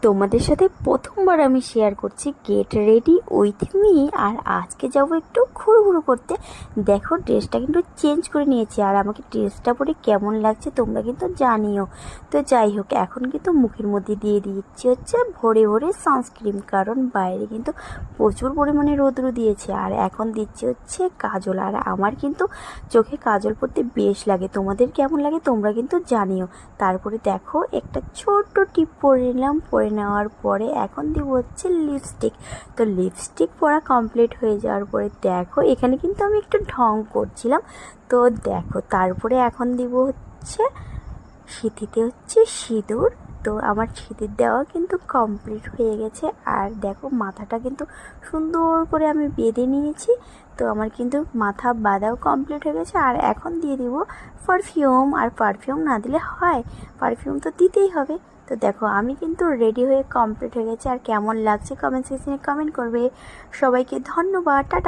তোমাদের সাথে প্রথমবার আমি শেয়ার করছি গেট রেডি উইথ মি। আর আজকে যাব একটু ঘুরু করতে। দেখো ড্রেসটা কিন্তু চেঞ্জ করে নিয়েছি, আর আমাকে ড্রেসটা পরে কেমন লাগছে তোমরা কিন্তু জানিও। তো যাই হোক, এখন কিন্তু মুখের মধ্যে দিয়ে দিচ্ছি হচ্ছে ভরে ভরে সানস্ক্রিন, কারণ বাইরে কিন্তু প্রচুর পরিমাণে রৌদ্র দিয়েছে। আর এখন দিচ্ছি হচ্ছে কাজল, আর আমার কিন্তু চোখে কাজল পরতে বেশ লাগে। তোমাদের কেমন লাগে তোমরা কিন্তু জানিও। তারপরে দেখো একটা ছোট্ট টিপ পরে নিলাম। পরে নেওয়ার পরে এখন দিব হচ্ছে লিপস্টিক। তো লিপস্টিক পরা কমপ্লিট হয়ে যাওয়ার পরে দেখো এখানে কিন্তু আমি একটু ঢং করছিলাম। তো দেখো তারপরে এখন দিব হচ্ছে সিঁথিতে হচ্ছে সিঁদুর। তো আমার সিঁদুর দেওয়া কিন্তু কমপ্লিট হয়ে গেছে। আর দেখো মাথাটা কিন্তু সুন্দর করে আমি বেঁধে নিয়েছি। তো আমার কিন্তু মাথা বাঁধাও কমপ্লিট হয়ে গেছে। আর এখন দিয়ে দিব পারফিউম। আর পারফিউম না দিলে হয়, পারফিউম তো দিতেই হবে। তো দেখো আমি কিন্তু রেডি হয়ে কমপ্লিট হয়ে গেছে। আর কেমন লাগছে কমেন্ট সেকশনে কমেন্ট করবে। সবাইকে ধন্যবাদ, টাটা।